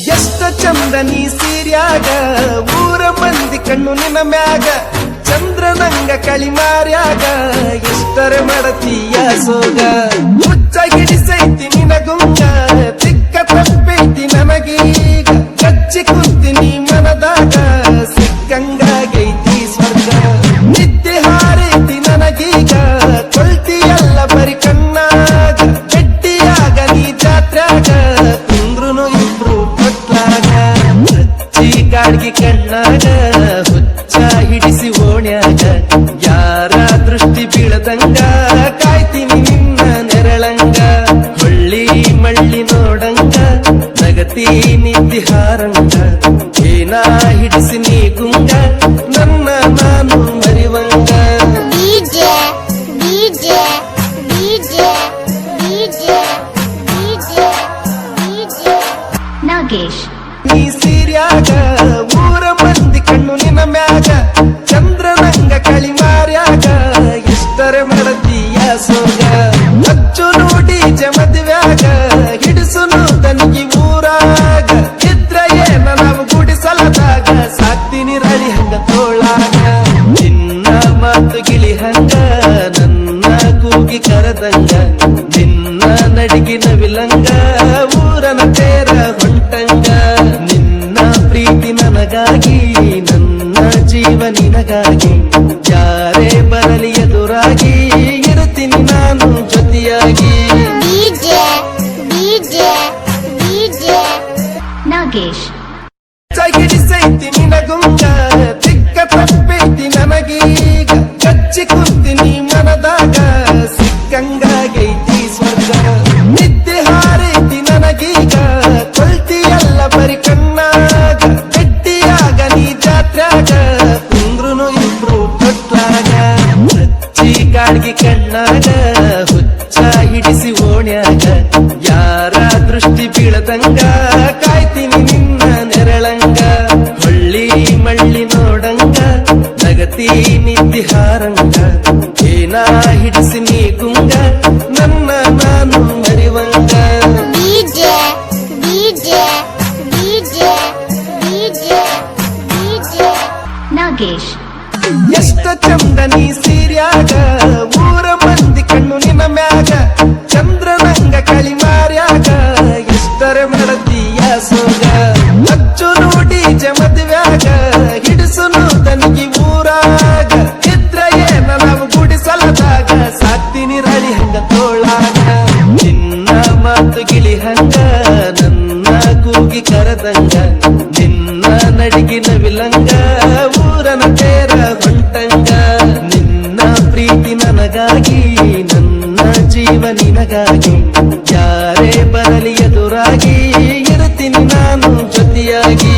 ಎಷ್ಟ ಚಂದ ನೀ ಸೀರ್ಯಾಗ ಊರ ಮಂದಿ ಕಣ್ಣು ನಿನ್ನ ಮ್ಯಾಗ ಚಂದ್ರನಂಗ ಕಳಿಮಾರ್ಯಾಗ ಎಷ್ಟರ ಮಾಡತೀಯ ಸೋಗ ಮುಚ್ಚ ಹಿಡಿಸೈತಿ ನಿನಗುಂಗ ತಿಕ್ಕ ತಪ್ಪೈತಿ ನನಗೀಗ ಕಚ್ಚಿ ಕುಂತೀನಿ ಮನದಾಗ ಸಿಕ್ಕಂಗಾಗೈತಿ ಸ್ವರ್ಗ ನಿದ್ದೆ ಹಾರೈತಿ ನನಗೀಗ ಕೊಳ್ತಿಯಲ್ಲ ಬರಿ ಕಣ್ಣಾಗ ಗಟ್ಟಿಯಾಗ ನೀ ಜಾತ್ರಾಗ ಕುಂದ್ರುನು ಇಬ್ರು ಕೊಟ್ಲಾಗ ಹಚ್ಚಿ ಗಾಡ್ಗಿ ಕಣ್ಣಾಗ ಹುಚ್ಚ ಹಿಡಿಸಿ ಓಣ್ಯಾಗ ಯಾರ ದೃಷ್ಟಿ ಬೀಳದಂಗ ಕಾಯ್ತೀನಿ ನಿನ್ನ ನೆರಳಂಗ ಹೊಳ್ಳಿ ಮಳ್ಳಿ ನೋಡಂಗ ನಗತಿ ನಿದ್ದಿ ಹಾರಂಗ ಏನ ಹಿಡಿಸಿ ನೀ ಗುಂಗ ನನ್ನ ನಾನು ಮರಿವಂಗ ನಾಗೇಶ್ ನೀ ಸೀರ್ಯಾಗ ಊರ ಮಂದಿ ಕಣ್ಣು ನಿನ್ನ ಮ್ಯಾಗ ಚಂದ್ರನಂಗ ಕಳಿಮಾರ್ಯಾಗ ಎಷ್ಟರ ಮಾಡತೀಯ ಸೋಗ ಅಚ್ಚು ನೋಡಿ ಮದುವ್ಯಾಗ ಹಿಡಿಸುನು ತನಗಿ ಊರಾಗ ಇದ್ರ ಏನ ನಾವು ಗುಡಿಸಲದಾಗ ಸಾಕ್ತೀನಿ ರಳಿ ಹಂಗ ತೋಳಾಗ ನಿನ್ನ ಮಾತು ಗಿಳಿ ಹಂಗ ನನ್ನ ಕೂಗಿ ಕರದಂಗ ನಿನ್ನ ನಡಿಗಿನ ವಿಲಂಗ ಊರನ ತೇರ ಹೊಂಟಂಗ ನಿನ್ನ ಪ್ರೀತಿ ನನಗಾಗಿ ನನ್ನ ಜೀವ ನಿನಗಾಗಿ ಯಾರೇ ಬರಲಿ ಎದುರಾಗಿ ಇರುತ್ತೀನಿ ನಾನು ಜೊತೆಯಾಗಿ ನಾಗೇಶ್ ಹಿಡಿಸೈತಿ ನಿನಗುಂಗ ತಿಕ್ಕ ತಪ್ಪೈತಿ ನನಗೀಗ ಕಚ್ಚಿ ಕುಂತೀನಿ ಮನದಾಗ ಸಿಕ್ಕಂಗಾಗೈತಿ ಸ್ವರ್ಗ ನಿದ್ದೆ ಹಾರೈತಿ ನನಗೀಗ ಕೊಳ್ತಿಯಲ್ಲ ಬರಿ ಕಣ್ಣಾಗ ಗಟ್ಟಿಯಾಗ ನೀ ಜಾತ್ರಾಗ ಕುಂದ್ರುನು ಇಬ್ರು ತೊಟ್ಲಾಗ ಹಚ್ಚಿ ಗಾಡ್ಗಿ ಕಣ್ಣಾಗ ಹುಚ್ಚ ಹಿಡಿಸಿ ಓಣ್ಯಾಗ ಯಾರ ದೃಷ್ಟಿ ಬೀಳದಂಗ ಕಾಯ್ತೀನಿ ನಿನ್ನ ನೆರಳಂಗ ಹೊಳ್ಳಿ ಮಳ್ಳಿ ನೋಡಂಗ ನಗತಿ ನಿದ್ದಿ ಹಾರಂಗ ಏನ ಹಿಡಿಸಿ ನೀ ಗುಂಗ ನನ್ನ ನಾನು ಮರಿವಂಗ ನಾಗೇಶ್ ಎಷ್ಟ ಚಂದ ನೀ ಸೀರ್ಯಾಗ ಊರ ಮಂದಿ ಕಣ್ಣು ನಿನ್ನ ಮ್ಯಾಗ ಚಂದ್ರನಂಗ ಕಳಿಮಾರ್ಯಾಗ ಎಷ್ಟರ ಮಾಡತೀಯ ಸೋಗ ಅಚ್ಚು ನೋಡಿ ಮದುವ್ಯಾಗ ಹಿಡಿಸುನು ತನಗಿ ಊರಾಗ ಇದ್ರ ಏನ ನಾವು ಗುಡಿಸಲದಾಗ ಸಾಕ್ತೀನಿ ರಳಿ ಹಂಗ ತೋಳಾಗ ನಿನ್ನ ಮಾತು ಗಿಳಿ ಹಂಗ ನನ್ನ ಕೂಗಿ ಕರದಂಗ ನಿನ್ನ ನಡಿಗಿನ ವಿಲಂಗ ಊರನ ತೇರ ಹೊಂಟಂಗ ನಿನ್ನ ಪ್ರೀತಿ ನನಗಾಗಿ ನನ್ನ ಜೀವ ನಿನಗಾಗಿ ಯಾರೇ ಬರಲಿ ಎದುರಾಗಿ ಇರುತ್ತೀನಿ ನಾನು ಜೊತೆಯಾಗಿ